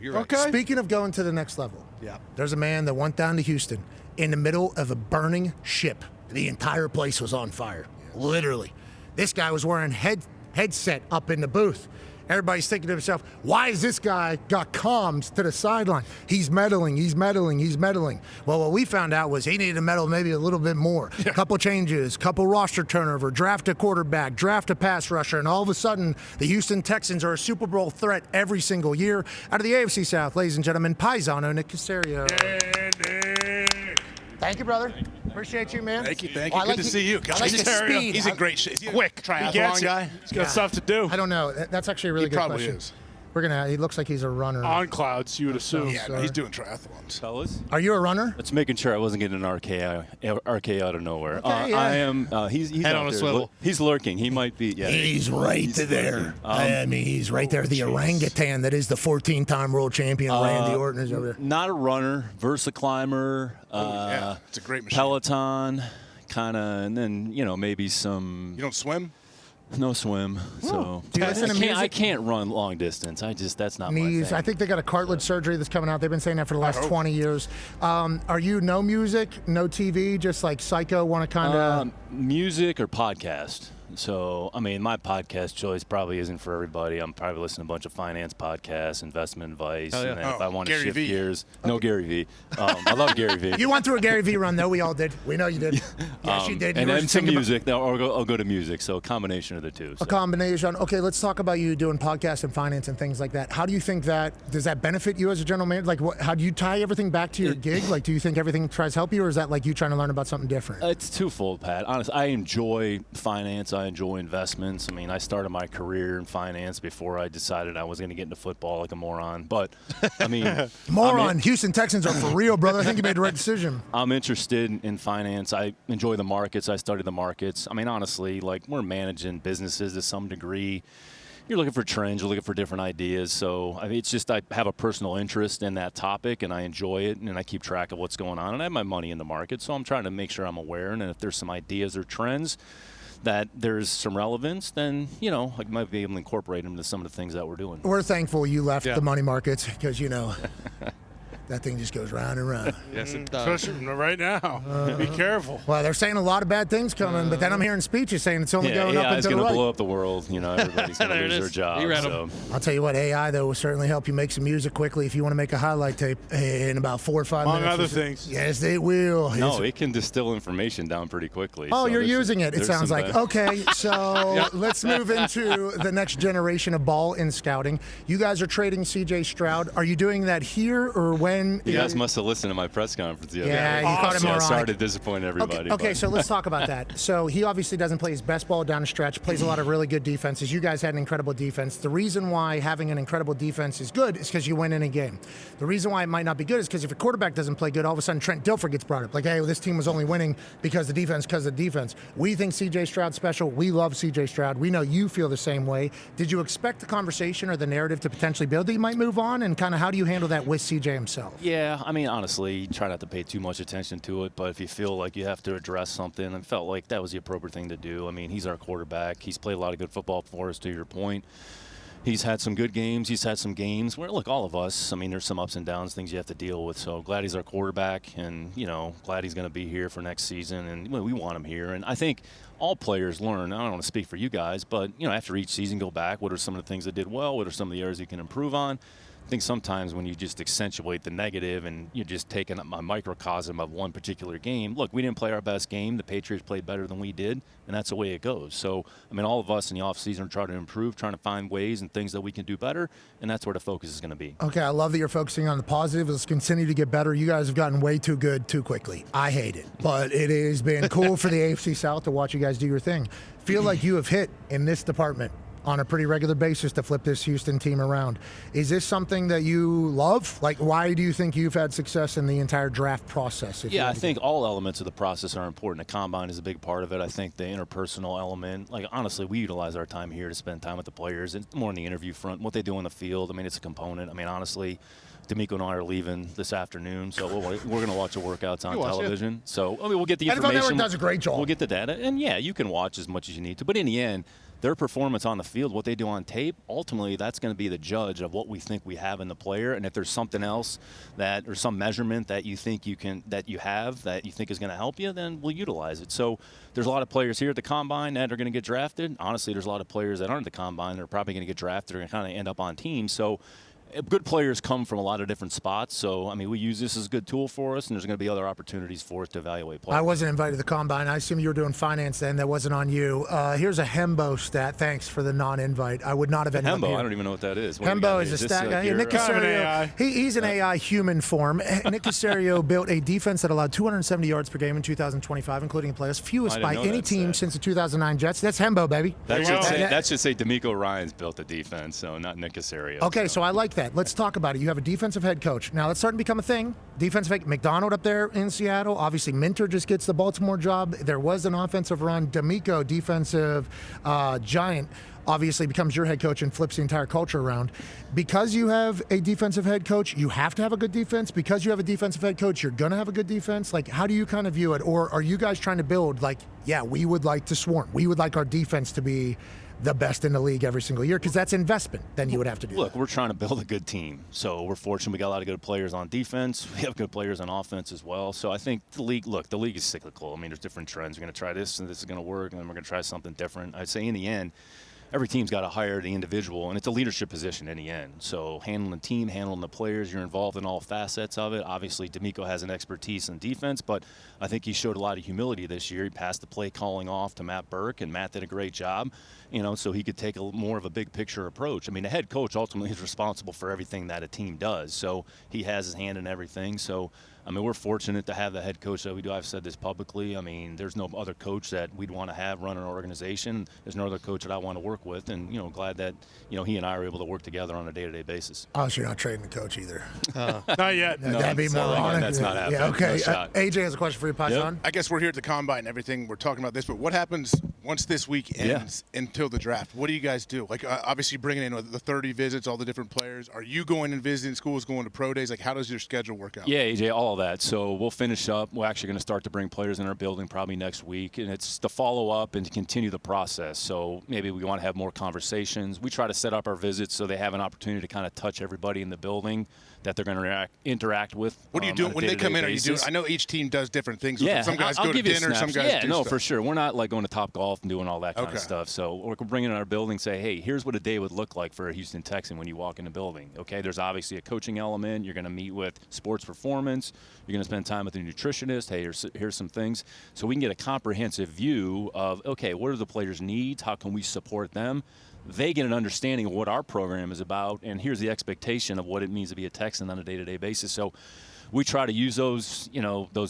You're right. Okay. Speaking of going to the next level, there's a man that went down to Houston in the middle of a burning ship. The entire place was on fire, literally. This guy was wearing headset up in the booth. Everybody's thinking to himself, why has this guy got comms to the sideline? He's meddling. Well, what we found out was he needed to meddle maybe a little bit more. A couple changes, couple roster turnover, draft a quarterback, draft a pass rusher, and all of a sudden, the Houston Texans are a Super Bowl threat every single year. Out of the AFC South, ladies and gentlemen, Paisano Nick Caserio. Thank you, brother. Appreciate you, man. Thank you. Good to see you. I like his speed. He's in great shape. Quick. Triathlon guy. He's got stuff to do. I don't know. That's actually a really He good probably question. is. He looks like he's a runner. On clouds, you would assume. Yeah, no, he's doing triathlons. Fellas, Are you a runner? it's making sure I wasn't getting an RK out of nowhere. Okay, yeah. I am. He's Head out on a there. swivel. He's lurking. He might be. Yeah. He's right there. He's right there. The orangutan that is the 14-time world champion, Randy Orton is over there. Not a runner, Versa climber. It's a great machine. Peloton, kind of, and then maybe some. You don't swim? No swim. So Do you listen to music? I can't run long distance. That's not my Knees. thing. I think they got a cartilage surgery that's coming out. They've been saying that for the last 20 years. Are you no music, no TV, just like psycho, want to kind of... Music or podcast. So, my podcast choice probably isn't for everybody. I'm probably listening to a bunch of finance podcasts, investment advice. Hell yeah. And then if I want to Gary shift V. gears, no Gary V. I love Gary V. You went through a Gary V run, though. We all did. We know you did. Yes, you did. And You were then some thinking about- music. I'll go to music. So a combination of the two. A combination. Okay, let's talk about you doing podcasts and finance and things like that. How do you think does that benefit you as a general manager? Like, how do you tie everything back to your gig? Like, do you think everything tries to help you, or is that like you trying to learn about something different? It's twofold, Pat. Honestly, I enjoy finance. I enjoy investments. I started my career in finance before I decided I was going to get into football like a moron. But, Moron. Houston Texans are for real, brother. I think you made the right decision. I'm interested in finance. I enjoy the markets. I study the markets. Honestly, we're managing businesses to some degree. You're looking for trends. You're looking for different ideas. So, it's just I have a personal interest in that topic, and I enjoy it, and I keep track of what's going on. And I have my money in the market, so I'm trying to make sure I'm aware. And if there's some ideas or trends that there's some relevance, then, I might be able to incorporate them into some of the things that we're doing. We're thankful you left the money markets because, that thing just goes round and round. Yes, it does. Especially right now. Be careful. Well, they're saying a lot of bad things coming, but then I'm hearing speeches saying it's only going up AI and is to the going to right. blow up the world. Everybody's going to lose their job. So. I'll tell you what, AI, though, will certainly help you make some music quickly if you want to make a highlight tape in about 4 or 5 minutes. Among other things. Yes, they will. No, it can distill information down pretty quickly. Oh, so you're using it, it sounds like. Okay, so let's move into the next generation of ball in scouting. You guys are trading C.J. Stroud. Are you doing that here or when? You guys must have listened to my press conference the other Yeah, day. you caught him moronic. Sorry to disappoint everybody. Okay, so let's talk about that. So he obviously doesn't play his best ball down the stretch, plays a lot of really good defenses. You guys had an incredible defense. The reason why having an incredible defense is good is because you win in a game. The reason why it might not be good is because if a quarterback doesn't play good, all of a sudden Trent Dilfer gets brought up. Like, hey, well, this team was only winning because of the defense. We think C.J. Stroud's special. We love C.J. Stroud. We know you feel the same way. Did you expect the conversation or the narrative to potentially build that you might move on? And kind of how do you handle that with C.J. himself? Yeah, honestly, try not to pay too much attention to it, but if you feel like you have to address something, I felt like that was the appropriate thing to do. He's our quarterback. He's played a lot of good football for us, to your point. He's had some good games. He's had some games where, look, all of us, there's some ups and downs, things you have to deal with. So glad he's our quarterback and, glad he's going to be here for next season. And we want him here. And I think all players learn. I don't want to speak for you guys, but, after each season, go back. What are some of the things that did well? What are some of the areas you can improve on? I think sometimes when you just accentuate the negative and you're just taking up a microcosm of one particular game, look, we didn't play our best game. The Patriots played better than we did, and that's the way it goes. So, all of us in the offseason are trying to improve, trying to find ways and things that we can do better, and that's where the focus is going to be. Okay, I love that you're focusing on the positive. Let's continue to get better. You guys have gotten way too good too quickly. I hate it, but it has been cool for the AFC South to watch you guys do your thing. Feel like you have hit in this department on a pretty regular basis to flip this Houston team around. Is this something that you love? Like, why do you think you've had success in the entire draft process? Yeah, I think all elements of the process are important. The combine is a big part of it. I think the interpersonal element, honestly, we utilize our time here to spend time with the players and more on the interview front, what they do on the field. It's a component. Honestly, D'Amico and I are leaving this afternoon, so we're going to watch the workouts on television. So, we'll get the information. NFL Network does a great job. We'll get the data. And, yeah, you can watch as much as you need to. But in the end, their performance on the field, what they do on tape, ultimately that's going to be the judge of what we think we have in the player. And if there's something else that, or some measurement that you think you think is going to help you, then we'll utilize it. So there's a lot of players here at the Combine that are going to get drafted. Honestly, there's a lot of players that aren't at the Combine that are probably going to get drafted or kind of end up on teams. So good players come from a lot of different spots. So, I mean, we use this as a good tool for us, and there's going to be other opportunities for us to evaluate players. I wasn't invited to the Combine. I assume you were doing finance then. That wasn't on you. Here's a Hembo stat. Thanks for the non-invite. I would not have ended up here. Hembo, I don't even know what that is. What Hembo is a stat guy. Nick Caserio, he's an AI human form. Nick Caserio built a defense that allowed 270 yards per game in 2025, including playoffs, fewest by any team since the 2009 Jets. That's Hembo, baby. That should say D'Amico Ryans built the defense, so not Nick Caserio. Okay, so I like that. Let's talk about it. You have a defensive head coach. Now, that's starting to become a thing. Defensive head, McDonald up there in Seattle. Obviously, Minter just gets the Baltimore job. There was an offensive run. D'Amico, defensive giant, obviously becomes your head coach and flips the entire culture around. Because you have a defensive head coach, you have to have a good defense. Because you have a defensive head coach, you're going to have a good defense. Like, how do you kind of view it? Or are you guys trying to build, like, yeah, we would like to swarm. We would like our defense to be the best in the league every single year, because that's investment. Then you would have to do Look, that. we're trying to build a good team. So we're fortunate we got a lot of good players on defense. We have good players on offense as well. So I think the league is cyclical. I mean, there's different trends. We're going to try this, and this is going to work, and then we're going to try something different. I'd say in the end, every team's got to hire the individual, and it's a leadership position in the end. So handling the team, handling the players, you're involved in all facets of it. Obviously, D'Amico has an expertise in defense, but I think he showed a lot of humility this year. He passed the play calling off to Matt Burke, and Matt did a great job, so he could take more of a big picture approach. I mean, the head coach ultimately is responsible for everything that a team does, so he has his hand in everything. So, I mean, we're fortunate to have the head coach that we do. I've said this publicly. I mean, there's no other coach that we'd want to have run our organization. There's no other coach that I want to work with, and glad that he and I are able to work together on a day-to-day basis. Oh, so you're not trading the coach either. Not yet. No, that'd be more honest. That's not happening. Yeah, okay. No AJ has a question for you, Paisan. I guess we're here at the Combine and everything. We're talking about this, but what happens once this week ends until the draft? What do you guys do? Like, obviously, bringing in the 30 visits, all the different players. Are you going and visiting schools, going to pro days? Like, how does your schedule work out? Yeah, AJ, all of that. So we'll finish up. We're actually going to start to bring players in our building probably next week, and it's to follow up and to continue the process. So maybe we want to have more conversations. We try to set up our visits so they have an opportunity to kind of touch everybody in the building that they're going to interact with. What are you doing when they come in? Are you doing? I know each team does different things. Yeah, some guys go to dinner, some guys do stuff. For sure. We're not like going to Top Golf and doing all that kind of stuff. So we're bringing in our building, say, hey, here's what a day would look like for a Houston Texan when you walk in the building. Okay, there's obviously a coaching element. You're going to meet with sports performance. You're going to spend time with the nutritionist. Hey, here's some things. So we can get a comprehensive view of, okay, what are the players' needs? How can we support them? They get an understanding of what our program is about, and here's the expectation of what it means to be a Texan on a day-to-day basis. So we try to use those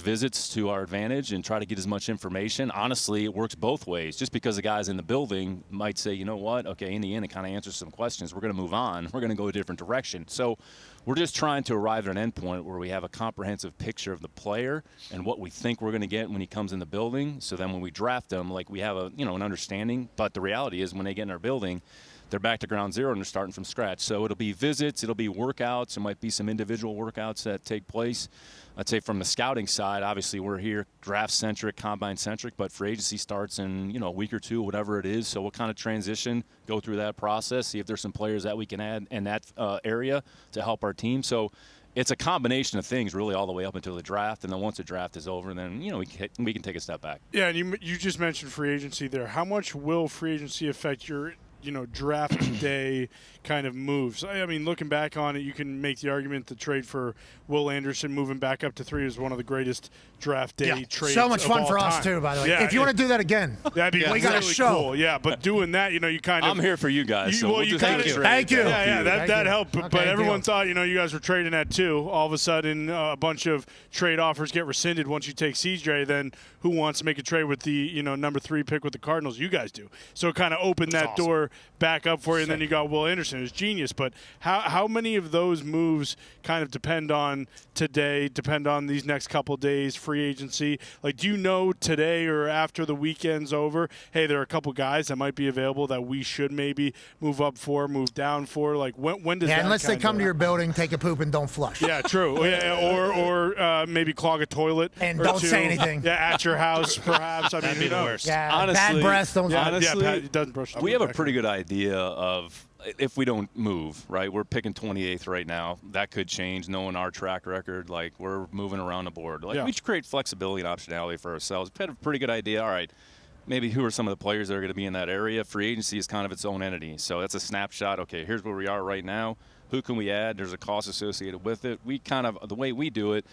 visits to our advantage and try to get as much information. Honestly, it works both ways. Just because the guys in the building might say, you know what, okay, in the end, it kind of answers some questions. We're going to move on. We're going to go a different direction. So we're just trying to arrive at an endpoint where we have a comprehensive picture of the player and what we think we're going to get when he comes in the building. So then when we draft him, like, we have an understanding. But the reality is when they get in our building, they're back to ground zero and they're starting from scratch. So it'll be visits, it'll be workouts. There might be some individual workouts that take place. I'd say from the scouting side, obviously we're here draft-centric, combine-centric, but free agency starts in a week or two, whatever it is. So we'll kind of transition, go through that process, see if there's some players that we can add in that area to help our team. So it's a combination of things really all the way up until the draft, and then once the draft is over, then we can take a step back. Yeah, and you just mentioned free agency there. How much will free agency affect your draft day kind of moves? I mean, looking back on it, you can make the argument the trade for Will Anderson moving back up to 3 is one of the greatest draft day trades. So much fun for us time. too, by the way. Yeah, if you want to do that again, that'd be we got a really show. Cool. Yeah, but doing that, you kind of. I'm here for you guys. Thank you. Yeah, that helped. Okay, but everyone thought, you guys were trading at 2. All of a sudden, a bunch of trade offers get rescinded once you take CJ. Then who wants to make a trade with the number 3 pick with the Cardinals? You guys do. So it kind of opened that door player back up for you, and then you got Will Anderson, who's genius. But how many of those moves kind of depend on today, depend on these next couple of days, free agency? Like, do you know today or after the weekend's over, hey, there are a couple guys that might be available that we should maybe move up for, move down for? Like, when does that unless they come to your building, take a poop, and don't flush. Yeah, true. Or maybe clog a toilet. And or don't two. say anything. Yeah, at your house, perhaps. I mean, That'd be the worst. Yeah, Honestly, bad breath. Don't honestly, Pat, he doesn't brush. we have a pretty good idea of if we don't move, right? We're picking 28th right now. That could change, knowing our track record. Like, we're moving around the board. Like, we should create flexibility and optionality for ourselves. We had a pretty good idea. All right, maybe who are some of the players that are going to be in that area? Free agency is kind of its own entity. So that's a snapshot. Okay, here's where we are right now. Who can we add? There's a cost associated with it. We kind of, the way we do it,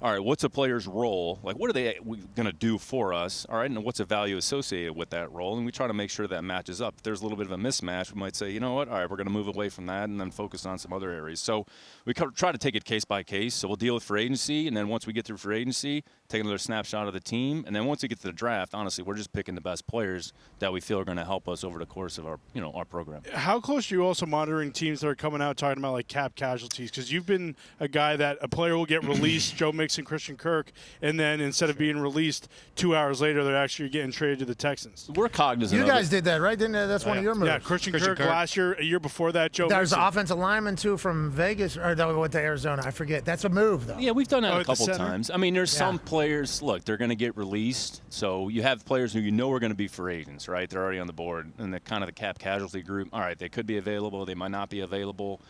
all right, what's a player's role? Like, what are they going to do for us? All right, and what's the value associated with that role? And we try to make sure that matches up. If there's a little bit of a mismatch, we might say, you know what, all right, we're going to move away from that and then focus on some other areas. So we try to take it case by case. So we'll deal with free agency, and then once we get through free agency, take another snapshot of the team. And then once we get to the draft, honestly, we're just picking the best players that we feel are going to help us over the course of our, our program. How close are you also monitoring teams that are coming out talking about, like, cap casualties? Because you've been a guy that a player will get released, Joe Mixon, Christian Kirk, and then instead of being released 2 hours later, they're actually getting traded to the Texans. We're cognizant. You guys did that, right? Didn't that's one of your moves? Yeah, Christian Kirk last year, a year before that, Joe There's Mixon. an offensive lineman, too, from Vegas, or that went to Arizona. I forget. That's a move, though. Yeah, we've done that a at the couple center? times. I mean, there's some players, look, they're going to get released. So you have players who are going to be free agents, right? They're already on the board. And the kind of the cap casualty group, all right, they could be available. They might not be available.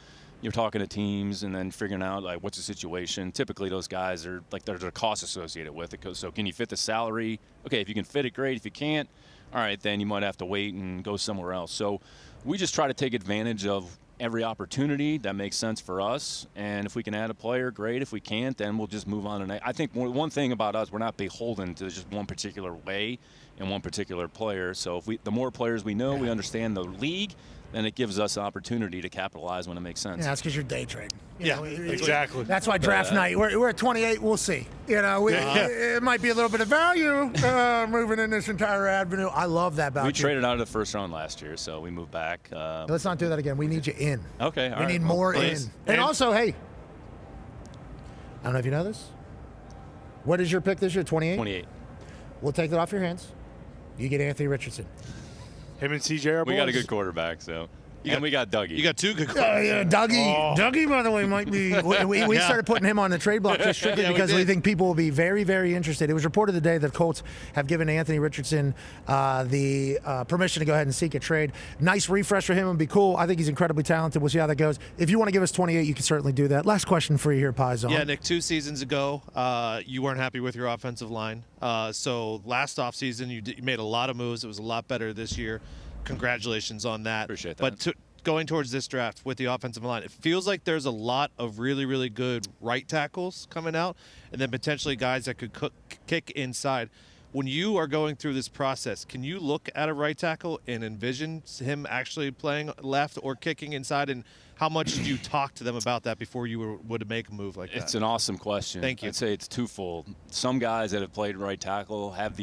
You're talking to teams and then figuring out, like, what's the situation. Typically, those guys are, like, there's a cost associated with it. So can you fit the salary? Okay, if you can fit it, great. If you can't, all right, then you might have to wait and go somewhere else. So we just try to take advantage of every opportunity that makes sense for us. And if we can add a player, great. If we can't, then we'll just move on. And I think one thing about us, we're not beholden to just one particular way and one particular player. So if the more players we know, we understand the league, then it gives us an opportunity to capitalize when it makes sense. Yeah, that's because you're day trading. Exactly. That's why draft night. We're at 28. We'll see. It might be a little bit of value moving in this entire avenue. I love that about you. We traded out of the first round last year, so we moved back. Let's not do that again. We need you in. Okay, all we right. need more please. in. And also, hey, I don't know if you know this. What is your pick this year? 28? 28. We'll take that off your hands. You get Anthony Richardson. Him and CJ are We got a boys. good quarterback, so. And we got Dougie. You got two good Yeah, Dougie. Dougie, by the way, might be. We started putting him on the trade block just strictly because we think people will be very, very interested. It was reported today that Colts have given Anthony Richardson the permission to go ahead and seek a trade. Nice refresh for him would be cool. I think he's incredibly talented. We'll see how that goes. If you want to give us 28, you can certainly do that. Last question for you here, Paisan. Yeah, Nick, 2 seasons ago, you weren't happy with your offensive line. So last offseason, you made a lot of moves. It was a lot better this year. Congratulations on that. Appreciate that. But going towards this draft with the offensive line, it feels like there's a lot of really, really good right tackles coming out, and then potentially guys that could kick inside. When you are going through this process, can you look at a right tackle and envision him actually playing left or kicking inside? And how much do you talk to them about that before you would make a move like that? It's an awesome question. Thank you. I'd say it's twofold. Some guys that have played right tackle have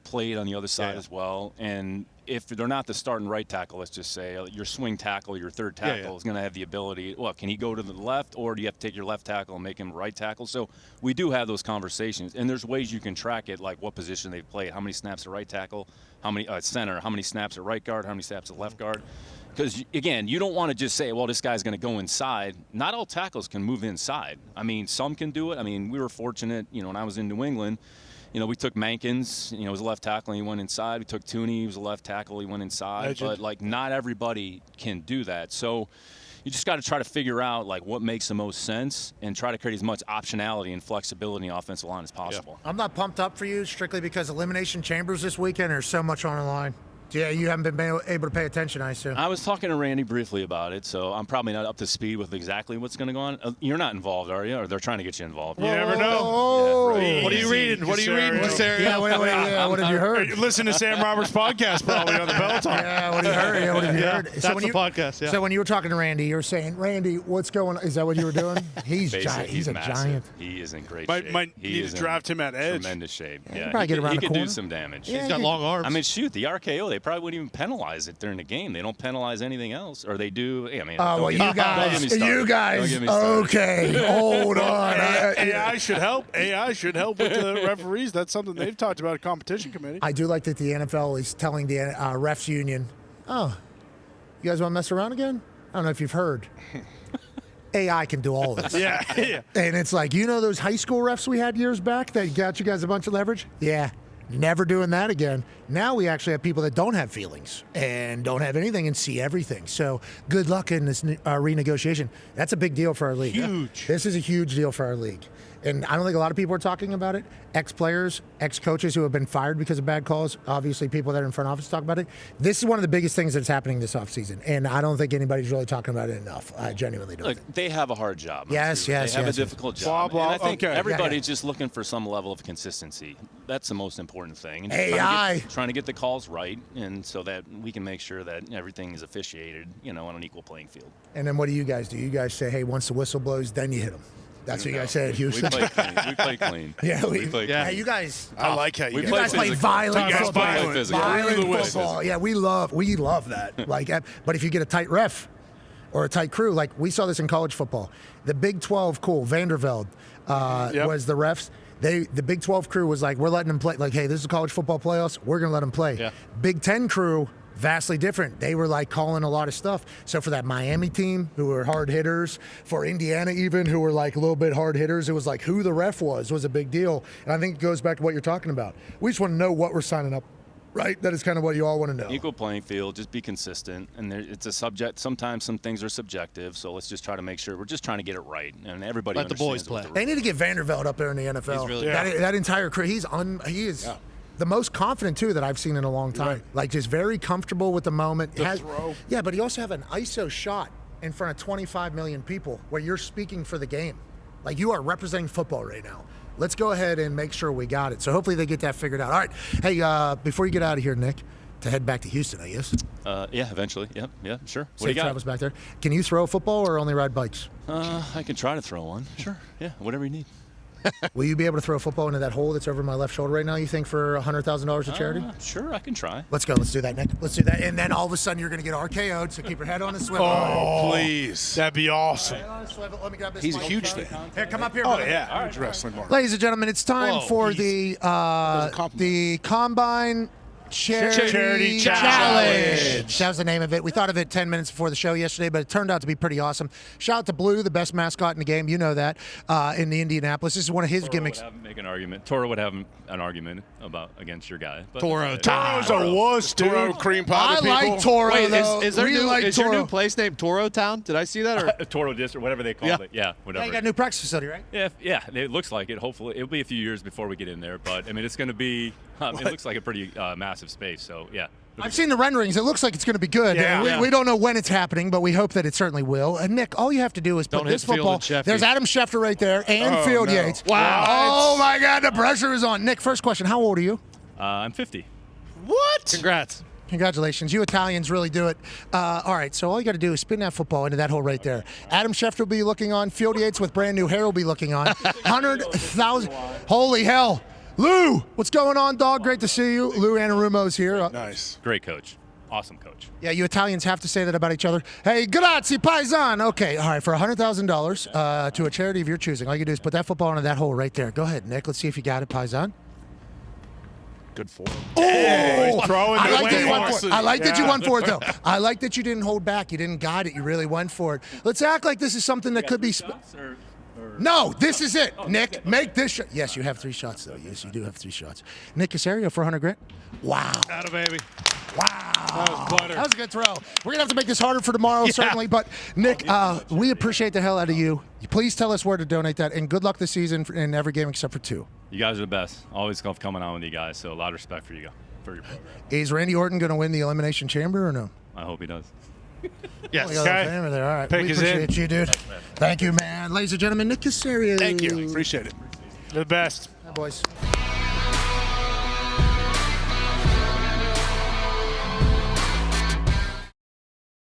played on the other side as well, and if they're not the starting right tackle, let's just say your swing tackle, your third tackle is going to have the ability. Well, can he go to the left, or do you have to take your left tackle and make him right tackle? So we do have those conversations, and there's ways you can track it, like what position they've played, how many snaps at right tackle, how many center, how many snaps at right guard, how many snaps at left guard. Because, again, you don't want to just say, well, this guy's going to go inside. Not all tackles can move inside. I mean, some can do it. I mean, we were fortunate, when I was in New England, we took Mankins, he was a left tackle and he went inside. We took Tooney, he was a left tackle, he went inside. Legend. But, not everybody can do that. So you just got to try to figure out, what makes the most sense and try to create as much optionality and flexibility in the offensive line as possible. I'm not pumped up for you strictly because Elimination Chambers this weekend, there's so much on the line. Yeah, you haven't been able to pay attention, I assume. I was talking to Randy briefly about it, so I'm probably not up to speed with exactly what's going to go on. You're not involved, are you? Or they're trying to get you involved? You never know. Oh, Yeah, right. What are you reading? What are you reading, Casario? Yeah, what have you heard? Listen to Sam Roberts' podcast probably on the Peloton. Yeah, what have you heard? Yeah, what have you heard? That's the podcast, yeah. So when you were talking to Randy, you were saying, Randy, what's going on? Is that what you were doing? He's giant. He's a massive. giant. He is in great Might shape. need He to is in draft him at edge. Tremendous shape. Yeah, probably get around he the could corner. do some damage. Yeah, He's got long arms. I mean, shoot, the RKO, they probably wouldn't even penalize it during the game. They don't penalize anything else, or they do. I mean, Oh, well, you guys, okay, hold on. AI should help. AI should help with the referees. That's something they've talked about at competition committee. I do like that the NFL is telling the refs union, oh, you guys want to mess around again? I don't know if you've heard. AI can do all this. Yeah. And it's like, you know those high school refs we had years back that got you guys a bunch of leverage? Yeah. Never doing that again. Now we actually have people that don't have feelings and don't have anything and see everything. So good luck in this renegotiation. That's a big deal for our league. Huge. This is a huge deal for our league. And I don't think a lot of people are talking about it. Ex-players, ex-coaches who have been fired because of bad calls, obviously people that are in front office talk about it. This is one of the biggest things that's happening this offseason, and I don't think anybody's really talking about it enough. I genuinely don't. Look, they have a hard job. Yes. They have a difficult job. Blah, blah. And I think Okay. everybody's just looking for some level of consistency. That's the most important thing. And AI. trying to get the calls right, and so that we can make sure that everything is officiated, on an equal playing field. And then what do you guys do? You guys say, hey, once the whistle blows, then you hit them. That's what you guys say at Houston. We play clean. Yeah, we play clean. Hey, you guys. I like how you You guys play physical. violent You guys football. violent. Physical. Violent Really football. Yeah, we love that. But if you get a tight ref or a tight crew, like we saw this in college football, the Big 12, cool, Vandervelde was the refs. The Big 12 crew was like, we're letting them play. Like, hey, this is college football playoffs. We're going to let them play. Yeah. Big 10 crew, vastly different. They were like calling a lot of stuff. So for that Miami team, who were hard hitters, for Indiana even, who were like a little bit hard hitters, it was like who the ref was a big deal. And I think it goes back to what you're talking about. We just want to know what we're signing up. Right? That is kind of what you all want to know. Equal playing field, just be consistent. And it's a subject. Sometimes some things are subjective, so let's just try to make sure we're just trying to get it right. And everybody Let the boys understands what play. They need to get Vandervelde up there in the NFL. He's really that entire crew. He is the most confident too that I've seen in a long time. Right. Like just very comfortable with the moment. Throw. Yeah, but he also have an ISO shot in front of 25 million people where you're speaking for the game. Like you are representing football right now. Let's go ahead and make sure we got it. So hopefully they get that figured out. All right. Hey, before you get out of here, Nick, to head back to Houston, I guess. Yeah, eventually. Yeah, sure. What do Safe you got? travels back there. Can you throw a football or only ride bikes? I can try to throw one. Sure. Yeah, whatever you need. Will you be able to throw a football into that hole that's over my left shoulder right now, you think, for $100,000 to charity? Sure, I can try. Let's go. Let's do that, Nick. Let's do that. And then all of a sudden you're going to get RKO'd, so keep your head on the swivel. Oh, please. That'd be awesome. Head on the swivel. Let me grab this He's a mic. huge fan. Here, come up here. Oh, brother. yeah. Huge wrestling mark. Ladies and gentlemen, it's time for the Combine Charity Challenge. That was the name of it. We thought of it 10 minutes before the show yesterday, but it turned out to be pretty awesome. Shout out to Blue, the best mascot in the game. You know that, in the Indianapolis. This is one of his gimmicks. Toro would have an argument against your guy. But Toro. Toro's a wuss, dude. Toro cream pie I to people. like Toro, Wait, though. is your Toro. new place named Toro Town? Did I see that? Or Toro District, whatever they call it. Yeah, whatever. Yeah, you got a new practice facility, right? Yeah, it looks like it. Hopefully, it'll be a few years before we get in there. But I mean, it's going to be. It looks like a pretty massive space. So yeah. I've seen the renderings. It looks like it's going to be good. Yeah. We don't know when it's happening, but we hope that it certainly will. And Nick, all you have to do is put Don't this hit Field football. and Shefty. There's Adam Schefter right there and Field Yates. Wow. Oh my God, the pressure is on. Nick, first question: how old are you? I'm 50. What? Congrats. Congratulations. You Italians really do it. All right, so all you got to do is spin that football into that hole right there. Adam Schefter will be looking on. Field Yates with brand new hair will be looking on. 100,000. Holy hell. Lou, what's going on, dog? Great to see you. Lou Anarumo's here. Nice. Great coach. Awesome coach. Yeah, you Italians have to say that about each other. Hey, grazie, paisan. Okay, all right, for $100,000 to a charity of your choosing, all you do is put that football into that hole right there. Go ahead, Nick. Let's see if you got it, paisan. Good for him. Oh, throwing I the like that you way. went for it. I like that you went for it, though. I like that you didn't hold back. You didn't guide it. You really went for it. Let's act like this is something that could be. No, this is it. Nick, make this shot. Yes, you have 3 shots, though. Yes, you do have 3 shots. Nick Casario for $100,000. Wow. Atta baby. Wow. That was butter. That was a good throw. We're going to have to make this harder for tomorrow, certainly. But, Nick, we appreciate the hell out of you. Please tell us where to donate that. And good luck this season in every game except for 2. You guys are the best. Always love coming on with you guys. So a lot of respect for you, for your program. Is Randy Orton going to win the Elimination Chamber or no? I hope he does. Yes. We got a Okay. family there. All right. Pick we is in. appreciate you, dude. Thank you, man. Ladies and gentlemen, Nick Casario. Thank you. Appreciate it. You're the best. Hi, boys.